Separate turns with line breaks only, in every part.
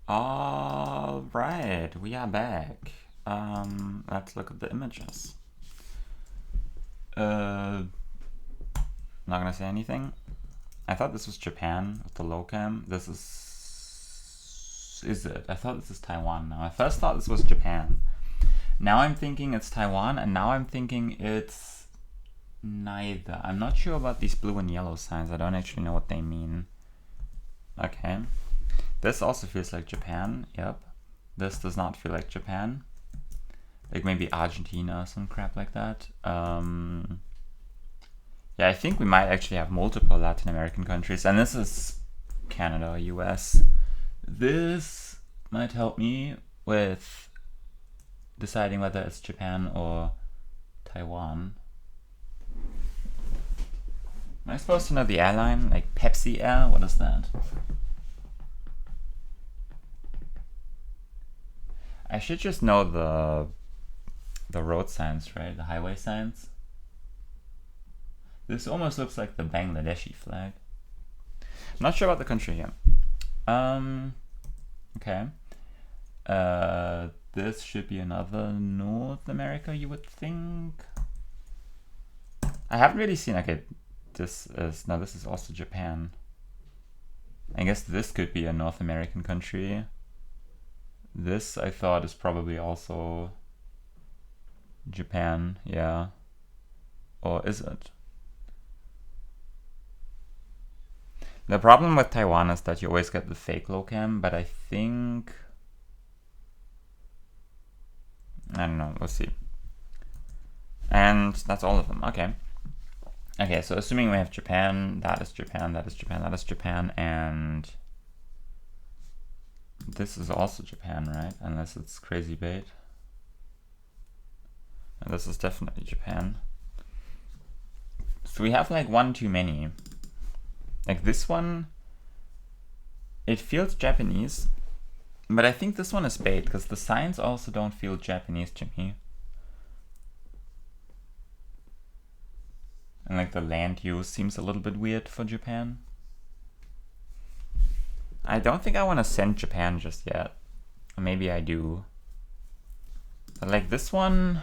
All right, we are back. Let's look at the images. Not gonna say anything. I thought this was Japan with the low cam. This is it? I thought this is Taiwan now. I first thought this was Japan. Now I'm thinking it's Taiwan, and now I'm thinking it's neither. I'm not sure about these blue and yellow signs. I don't actually know what they mean. Okay. This also feels like Japan. Yep. This does not feel like Japan. Like maybe Argentina or some crap like that. Yeah, I think we might actually have multiple Latin American countries. And this is Canada or US. This might help me with deciding whether it's Japan or Taiwan. Am I supposed to know the airline? Like Pepsi Air? What is that? I should just know the road signs, right? The highway signs. This almost looks like the Bangladeshi flag. I'm not sure about the country here. Okay. This should be another North America, you would think. I haven't really seen. Okay, this is also Japan. I guess this could be a North American country. This I thought is probably also Japan, yeah. Or is it? The problem with Taiwan is that you always get the fake low cam, but I think... I don't know, we'll see. And that's all of them, okay. Okay, so assuming we have Japan, that is Japan, that is Japan, that is Japan, and... this is also Japan, right? Unless it's crazy bait. And this is definitely Japan. So we have like one too many. Like this one, it feels Japanese, but I think this one is bait because the signs also don't feel Japanese to me. And like the land use seems a little bit weird for Japan. I don't think I want to send Japan just yet. Or maybe I do. But like this one,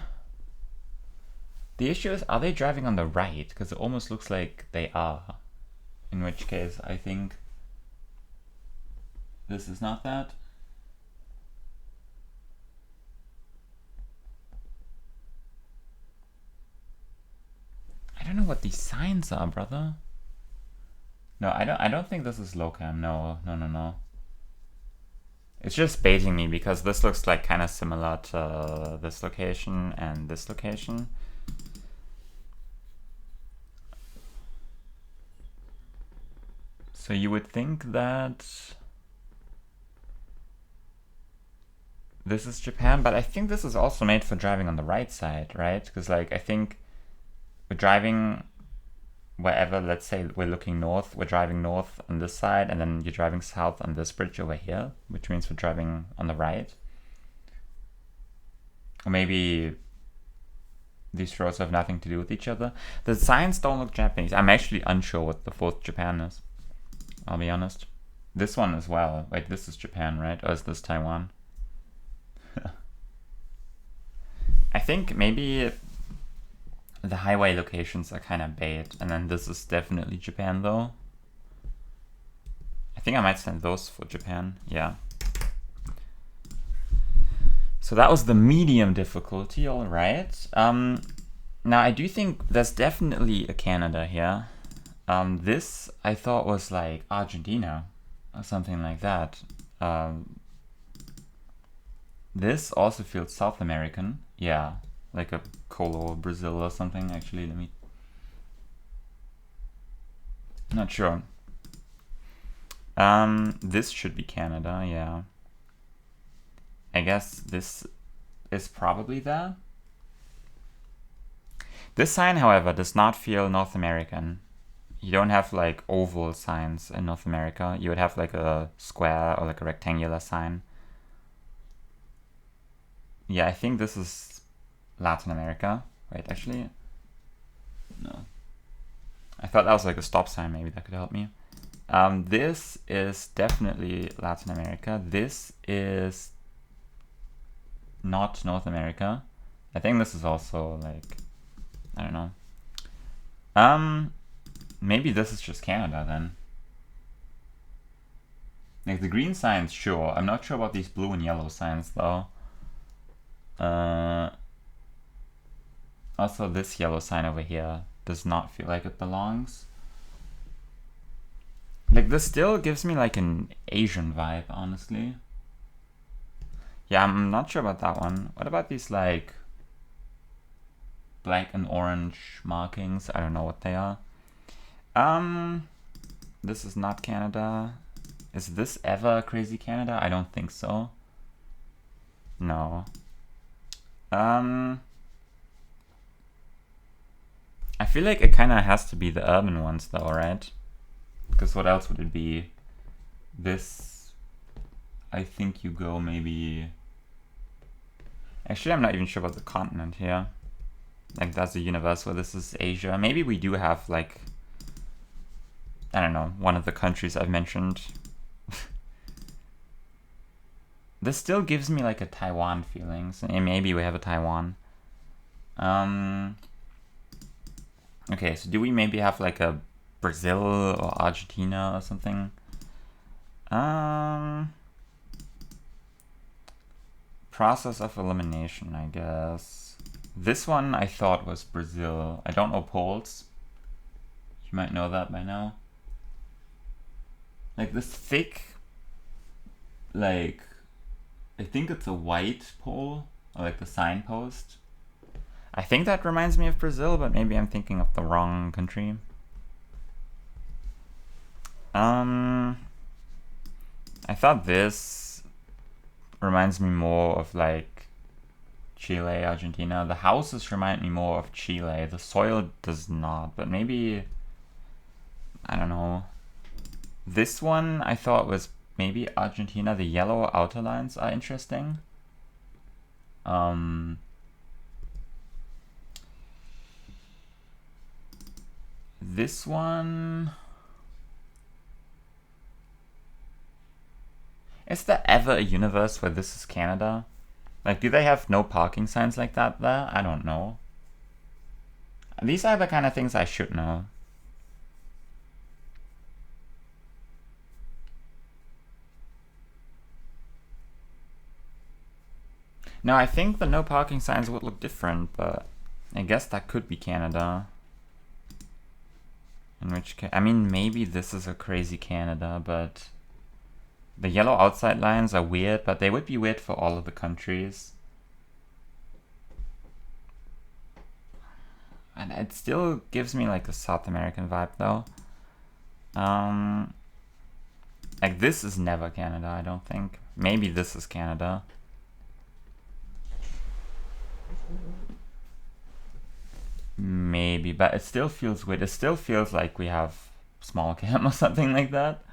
the issue is, are they driving on the right? Because it almost looks like they are. In which case, I think this is not that. I don't know what these signs are, brother. No, I don't think this is Locam. No. It's just baiting me because this looks like kind of similar to this location and this location. So you would think that this is Japan, but I think this is also made for driving on the right side, right? Because like I think we're driving wherever, let's say we're looking north, we're driving north on this side, and then you're driving south on this bridge over here, which means we're driving on the right. Or maybe these roads have nothing to do with each other. The signs don't look Japanese. I'm actually unsure what the fourth Japan is. I'll be honest. This one as well. Wait, this is Japan, right? Or is this Taiwan? I think maybe the highway locations are kind of bait. And then this is definitely Japan, though. I think I might send those for Japan. Yeah. So that was the medium difficulty, all right. Now, I do think there's definitely a Canada here. This I thought was like Argentina or something like that. This also feels South American. Yeah, like a Colo, Brazil or something. Actually, let me... not sure. This should be Canada, yeah. I guess this is probably there. This sign, however, does not feel North American. You don't have like oval signs in North America. You would have like a square or like a rectangular sign. Yeah, I think this is Latin America. Wait, actually, no. I thought that was like a stop sign. Maybe that could help me. This is definitely Latin America. This is not North America. I think this is also like, I don't know. Maybe this is just Canada then. Like the green signs, sure. I'm not sure about these blue and yellow signs though. Also, this yellow sign over here does not feel like it belongs. Like this still gives me like an Asian vibe, honestly. Yeah, I'm not sure about that one. What about these like black and orange markings? I don't know what they are. This is not Canada. Is this ever Crazy Canada? I don't think so. No. I feel like it kind of has to be the urban ones though, right? Because what else would it be? This, I think you go maybe... Actually, I'm not even sure about the continent here. Like that's a universe where this is Asia. Maybe we do have like, I don't know, one of the countries I've mentioned. This still gives me like a Taiwan feeling. So maybe we have a Taiwan. Okay, so do we maybe have like a Brazil or Argentina or something? Process of elimination, I guess. This one I thought was Brazil. I don't know poles. You might know that by now. Like this thick, like, I think it's a white pole, or like the signpost. I think that reminds me of Brazil, but maybe I'm thinking of the wrong country. I thought this reminds me more of like Chile, Argentina. The houses remind me more of Chile. The soil does not, but maybe, I don't know. This one I thought was maybe Argentina. The yellow outer lines are interesting. This one... Is there ever a universe where this is Canada? Like, do they have no parking signs like that there? I don't know. These are the kind of things I should know. No, I think the no parking signs would look different, but I guess that could be Canada. In which case, I mean, maybe this is a crazy Canada, but the yellow outside lines are weird, but they would be weird for all of the countries. And it still gives me like a South American vibe though. Like this is never Canada, I don't think. Maybe this is Canada. Maybe, but it still feels weird. It still feels like we have small cam or something like that.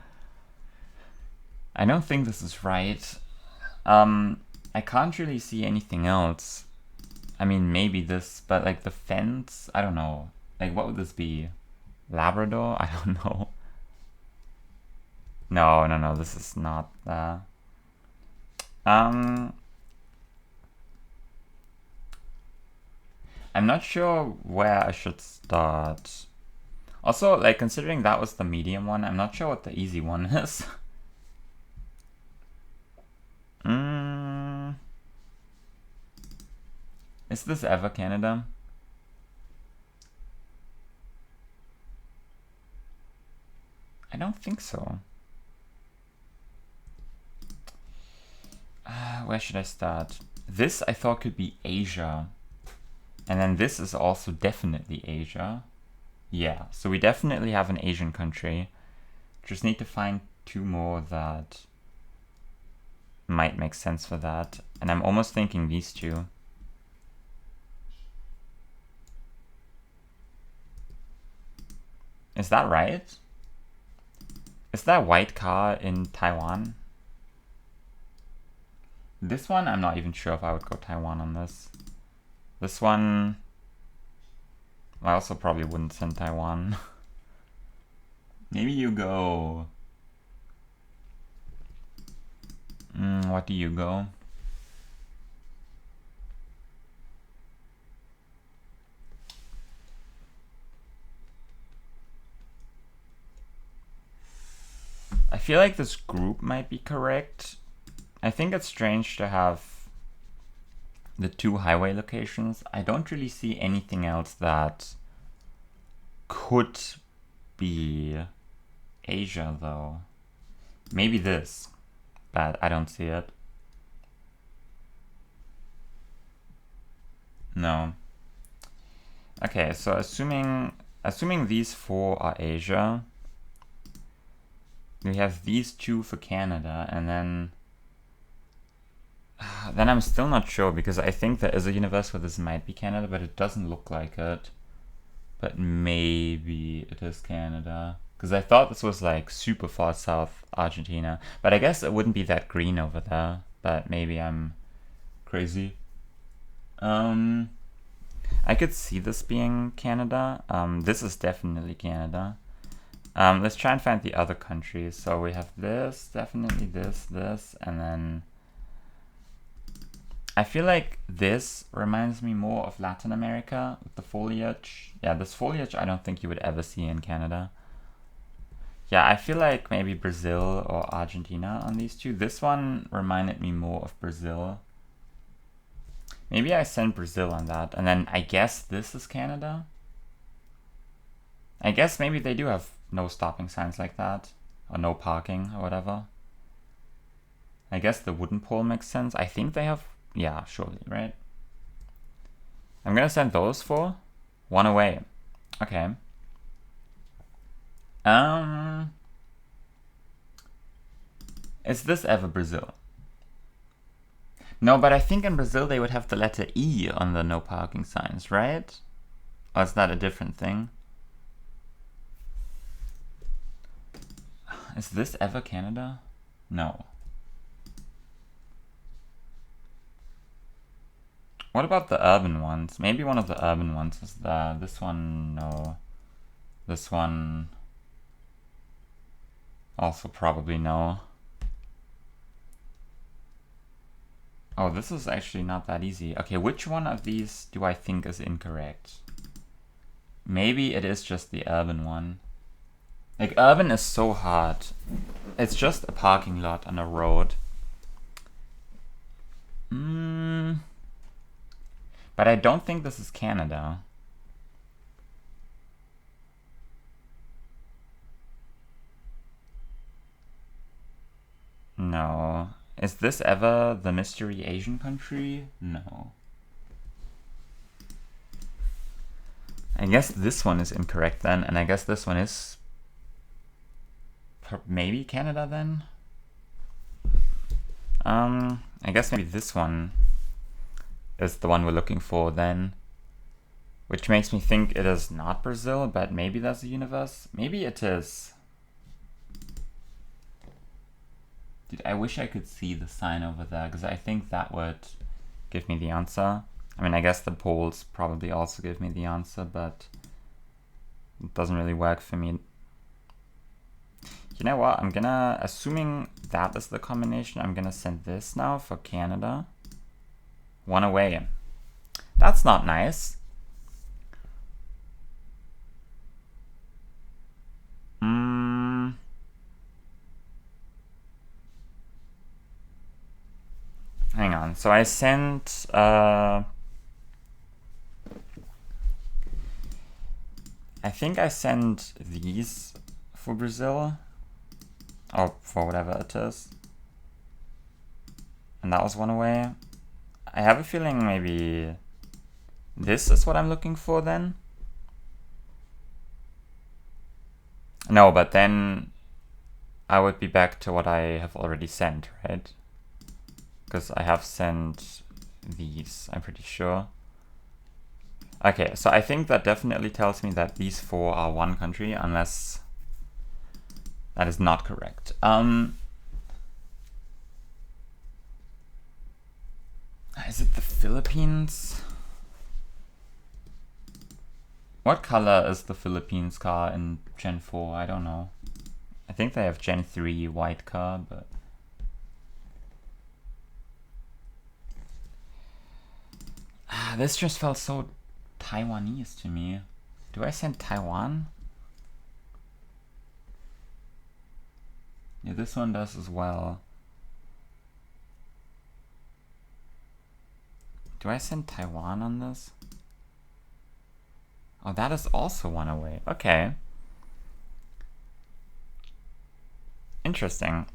I don't think this is right. I can't really see anything else. I mean, maybe this, but like the fence, I don't know. Like, what would this be? Labrador? I don't know. No, this is not that. I'm not sure where I should start. Also, like, considering that was the medium one, I'm not sure what the easy one is. Is this ever Canada? I don't think so. Where should I start? This I thought could be Asia. And then this is also definitely Asia. Yeah, so we definitely have an Asian country. Just need to find two more that might make sense for that. And I'm almost thinking these two. Is that right? Is that white car in Taiwan? This one, I'm not even sure if I would go Taiwan on this. This one, I also probably wouldn't send Taiwan. Maybe you go... what do you go? I feel like this group might be correct. I think it's strange to have the 2 highway locations. I don't really see anything else that could be Asia though. Maybe this, but I don't see it. No. Okay, so assuming these 4 are Asia, we have these 2 for Canada, and then I'm still not sure, because I think there is a universe where this might be Canada, but it doesn't look like it. But maybe it is Canada, because I thought this was like super far south Argentina, but I guess it wouldn't be that green over there, but maybe I'm crazy. I could see this being Canada. This is definitely Canada. Let's try and find the other countries. So we have this, definitely this, and then I feel like this reminds me more of Latin America with the foliage. Yeah, this foliage I don't think you would ever see in Canada. Yeah, I feel like maybe Brazil or Argentina on these 2. This one reminded me more of Brazil. Maybe I send Brazil on that, and then I guess this is Canada. I guess maybe they do have no stopping signs like that, or no parking, or whatever. I guess the wooden pole makes sense. I think they have, yeah, surely, right? I'm gonna send those 4. 1 away. Okay. Is this ever Brazil? No, but I think in Brazil they would have the letter E on the no parking signs, right? Or is that a different thing? Is this ever Canada? No. What about the urban ones? Maybe one of the urban ones is this one, no. This one, also probably no. Oh, this is actually not that easy. Okay, which one of these do I think is incorrect? Maybe it is just the urban one. Like, urban is so hard. It's just a parking lot on a road. But I don't think this is Canada. No. Is this ever the mystery Asian country? No. I guess this one is incorrect then, and I guess this one is maybe Canada then? I guess maybe this one is the one we're looking for then. Which makes me think it is not Brazil, but maybe that's a universe. Maybe it is. Dude, I wish I could see the sign over there, because I think that would give me the answer. I mean, I guess the poles probably also give me the answer, but it doesn't really work for me. You know what? I'm gonna, assuming that is the combination, I'm gonna send this now for Canada. 1 away. That's not nice. Hang on. So I sent I think I sent these for Brazil. Or for whatever it is. And that was 1 away. I have a feeling maybe this is what I'm looking for then. No, but then I would be back to what I have already sent, right? Because I have sent these, I'm pretty sure. Okay, so I think that definitely tells me that these 4 are 1 country, unless that is not correct. Is it the Philippines? What color is the Philippines car in Gen 4? I don't know. I think they have Gen 3 white car, but... this just felt so Taiwanese to me. Do I send Taiwan? Yeah, this one does as well. Do I send Taiwan on this? Oh, that is also one away. Okay. Interesting.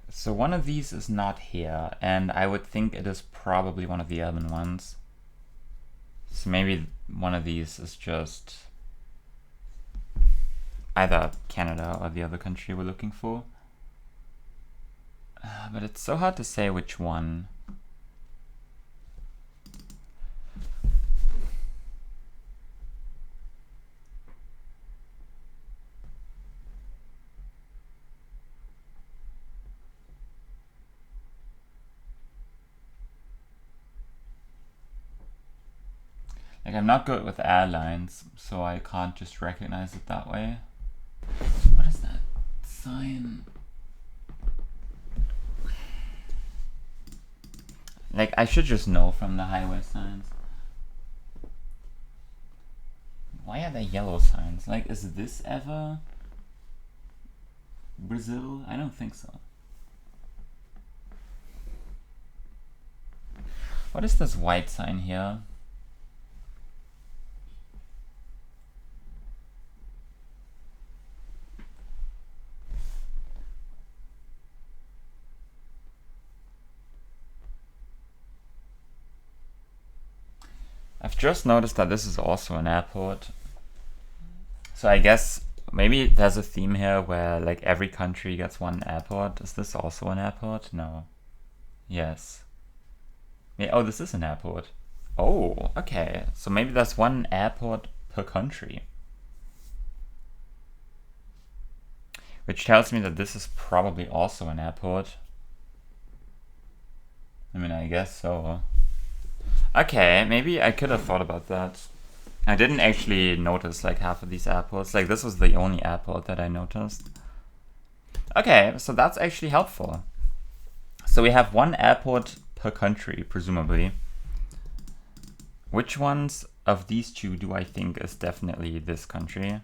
So one of these is not here, and I would think it is probably one of the urban ones. So maybe one of these is just either Canada or the other country we're looking for. But it's so hard to say which one. Like, I'm not good with airlines, so I can't just recognize it that way. What is that sign? Like, I should just know from the highway signs. Why are there yellow signs? Like, is this ever Brazil? I don't think so. What is this white sign here? I've just noticed that this is also an airport. So I guess maybe there's a theme here where like every country gets one airport. Is this also an airport? No. Yes. Yeah, oh, this is an airport. Oh, okay. So maybe there's one airport per country. Which tells me that this is probably also an airport. I mean, I guess so. Okay, maybe I could have thought about that. I didn't actually notice like half of these airports. Like this was the only airport that I noticed. Okay, so that's actually helpful. So we have one airport per country, presumably. Which ones of these two do I think is definitely this country?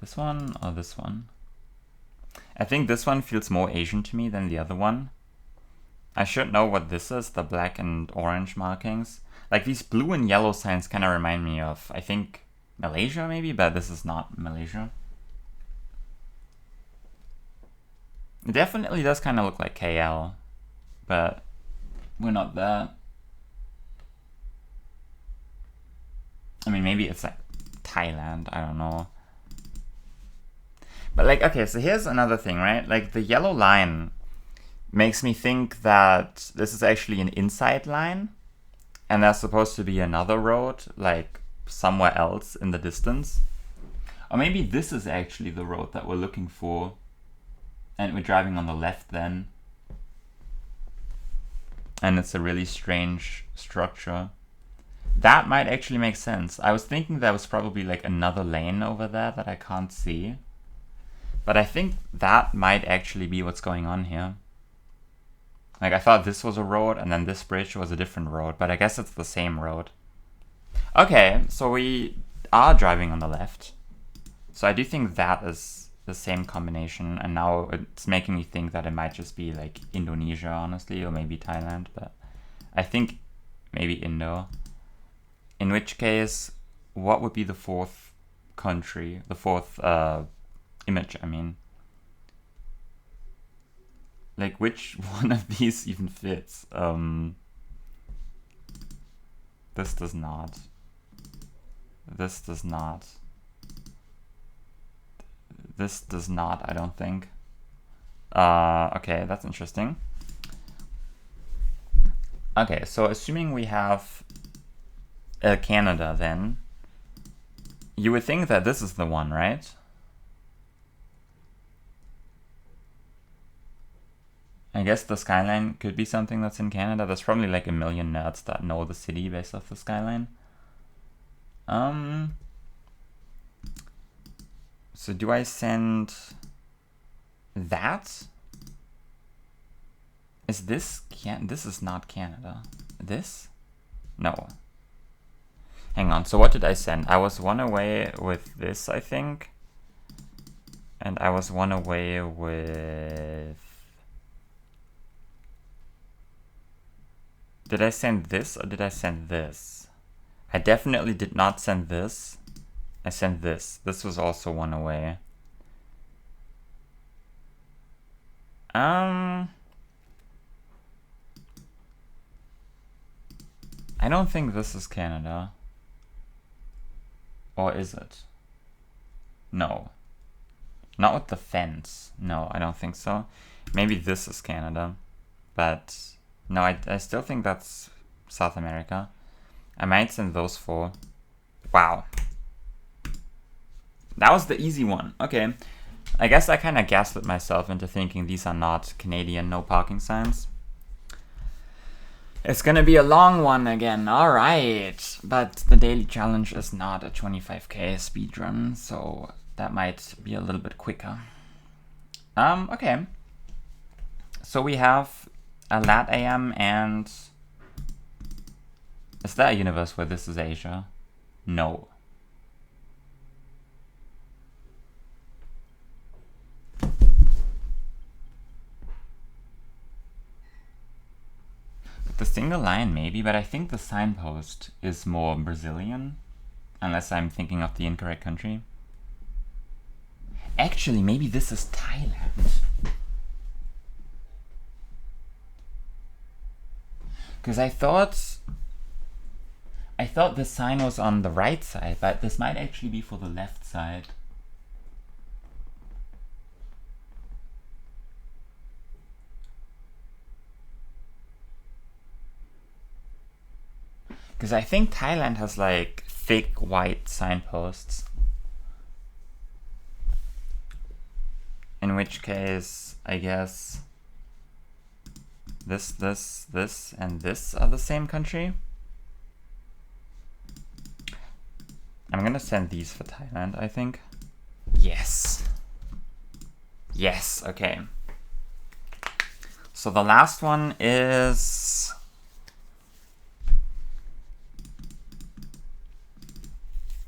This one or this one? I think this one feels more Asian to me than the other one. I should know what this is, the black and orange markings. Like these blue and yellow signs kind of remind me of, I think, Malaysia maybe, but this is not Malaysia. It definitely does kind of look like KL, but we're not there. I mean, maybe it's like Thailand, I don't know. But like, okay, so here's another thing, right? Like the yellow line makes me think that this is actually an inside line and there's supposed to be another road like somewhere else in the distance. Or maybe this is actually the road that we're looking for and we're driving on the left then. And it's a really strange structure. That might actually make sense. I was thinking there was probably like another lane over there that I can't see. But I think that might actually be what's going on here. Like I thought this was a road and then this bridge was a different road, but I guess it's the same road. Okay, so we are driving on the left. So I do think that is the same combination, and now it's making me think that it might just be like Indonesia, honestly, or maybe Thailand, but I think maybe Indo. In which case, what would be the fourth country, the fourth image, I mean? Like, which one of these even fits? This does not. This does not. This does not, I don't think. Okay, that's interesting. Okay, so assuming we have Canada then, you would think that this is the one, right? I guess the skyline could be something that's in Canada. There's probably like a million nerds that know the city based off the skyline. So do I send that? Is this this is not Canada. This? No. Hang on, so what did I send? I was one away with this, I think. And I was one away with... Did I send this or did I send this? I definitely did not send this. I sent this. This was also one away. I don't think this is Canada. Or is it? No. Not with the fence. No, I don't think so. Maybe this is Canada. But no, I still think that's South America. I might send those 4. Wow. That was the easy one. Okay. I guess I kind of gaslit myself into thinking these are not Canadian no parking signs. It's gonna be a long one again, alright. But the daily challenge is not a 25k speedrun, so that might be a little bit quicker. Okay. So we have a lat AM and... Is there a universe where this is Asia? No. The single line maybe, but I think the signpost is more Brazilian, unless I'm thinking of the incorrect country. Actually, maybe this is Thailand. Because I thought the sign was on the right side, but this might actually be for the left side. Because I think Thailand has like thick white signposts. In which case, I guess this, and this are the same country. I'm gonna send these for Thailand, I think. Yes. Yes, okay. So the last one is...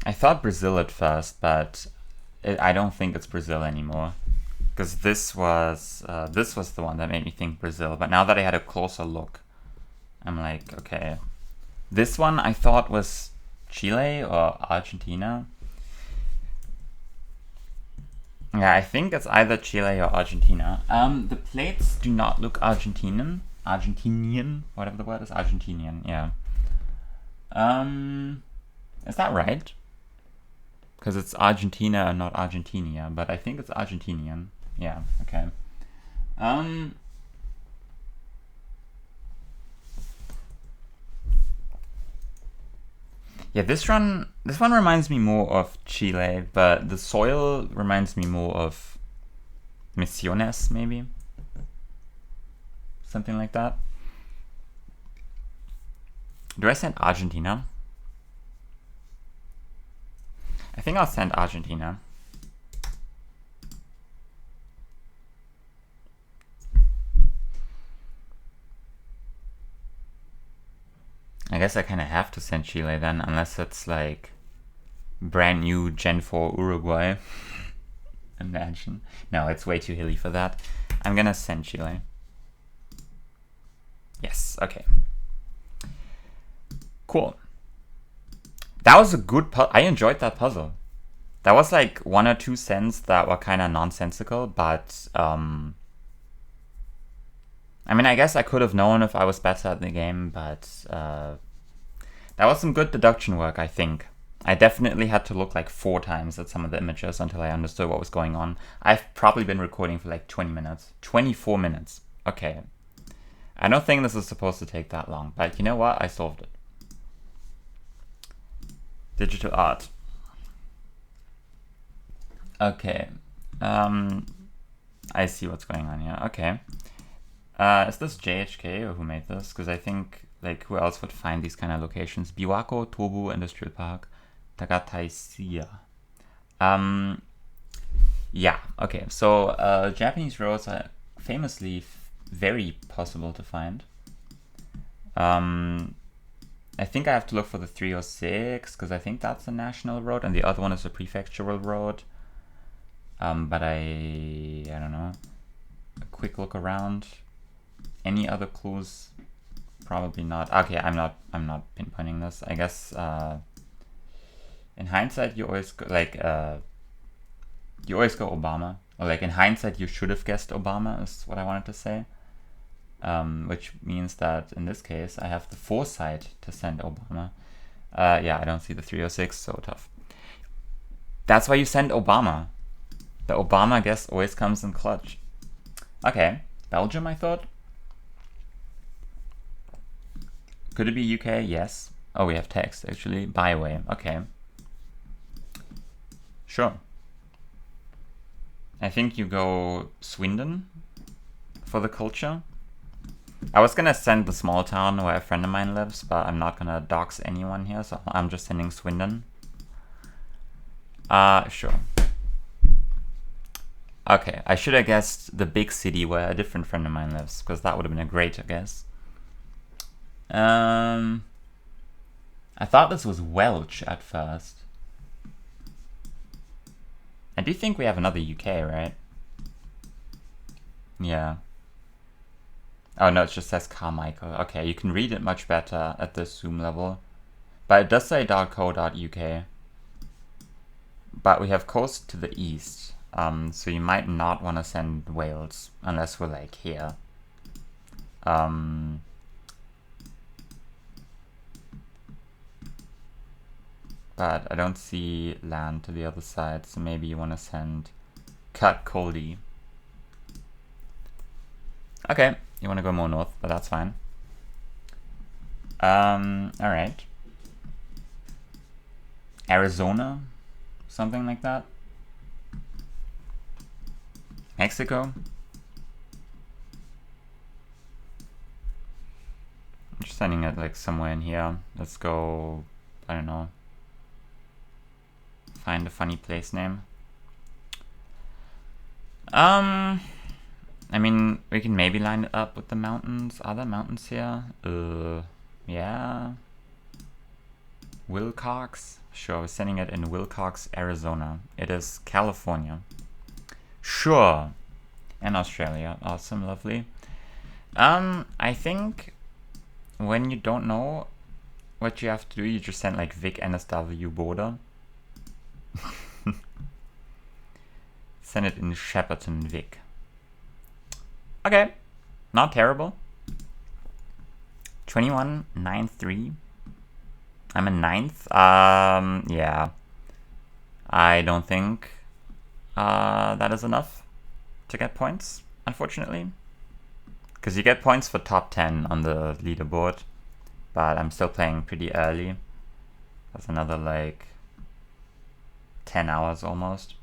I thought Brazil at first, but I don't think it's Brazil anymore. Because this was the one that made me think Brazil. But now that I had a closer look, I'm like, okay. This one I thought was Chile or Argentina. Yeah, I think it's either Chile or Argentina. The plates do not look Argentinian, whatever the word is, Argentinian, yeah. Is that right? Because it's Argentina and not Argentina, but I think it's Argentinian. Yeah, okay. Yeah, this one reminds me more of Chile, but the soil reminds me more of Misiones, maybe. Something like that. Do I send Argentina? I think I'll send Argentina. I guess I kind of have to send Chile then, unless it's like brand new Gen 4 Uruguay. Imagine. No, it's way too hilly for that. I'm gonna send Chile. Yes, okay. Cool. That was a good puzzle. I enjoyed that puzzle. That was like 1 or 2 cents that were kind of nonsensical, but I mean, I guess I could have known if I was better at the game, but that was some good deduction work, I think. I definitely had to look like 4 times at some of the images until I understood what was going on. I've probably been recording for like 20 minutes. 24 minutes. Okay. I don't think this is supposed to take that long, but you know what? I solved it. Digital art. Okay. I see what's going on here. Okay. Is this JHK or who made this? Because I think, like, who else would find these kind of locations? Biwako Tobu Industrial Park, Takataisia. Yeah, okay. So Japanese roads are famously very possible to find. I think I have to look for the 306 because I think that's a national road and the other one is a prefectural road. But I don't know. A quick look around. Any other clues? Probably not. Okay, I'm not pinpointing this. I guess in hindsight you always go, like you always go Obama. Or like in hindsight you should have guessed Obama is what I wanted to say. Which means that in this case I have the foresight to send Obama. Yeah, I don't see the 306, so tough. That's why you send Obama. The Obama guess always comes in clutch. Okay, Belgium I thought. Could it be UK? Yes. Oh, we have text actually. Byway. Okay. Sure. I think you go Swindon for the culture. I was gonna send the small town where a friend of mine lives, but I'm not gonna dox anyone here, so I'm just sending Swindon. Sure. Okay, I should have guessed the big city where a different friend of mine lives, because that would have been a great guess. I thought this was Welsh at first. I do think we have another UK, right? Yeah. Oh no, it just says Carmichael. Okay, you can read it much better at the Zoom level. But it does say .co.uk. But we have coast to the east. So you might not want to send Wales unless we're like here. But I don't see land to the other side, so maybe you want to send Cut Coldy. Okay, you want to go more north, but that's fine. Alright. Arizona? Something like that? Mexico? I'm just sending it like somewhere in here. Let's go, I don't know. Find a funny place name. I mean, we can maybe line it up with the mountains. Are there mountains here? Yeah. Wilcox? Sure, we're sending it in Wilcox, Arizona. It is California. Sure. And Australia. Awesome, lovely. I think when you don't know what you have to do, you just send like Vic NSW border. Send it in Shepparton, Vic. Okay, not terrible. 2193. I'm a 9th. Yeah. I don't think that is enough to get points, unfortunately. Because you get points for top 10 on the leaderboard. But I'm still playing pretty early. That's another like 10 hours almost.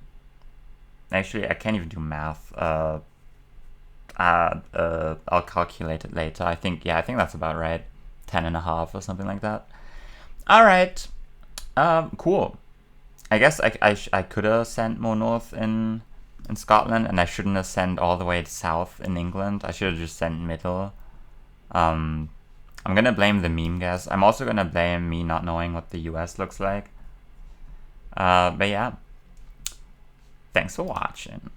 Actually, I can't even do math. I'll calculate it later. I think that's about right. 10.5 or something like that. All right. Cool. I guess I could have sent more north in Scotland, and I shouldn't have sent all the way south in England. I should have just sent middle. I'm gonna blame the meme guess. I'm also gonna blame me not knowing what the US looks like. But yeah. Thanks for watching.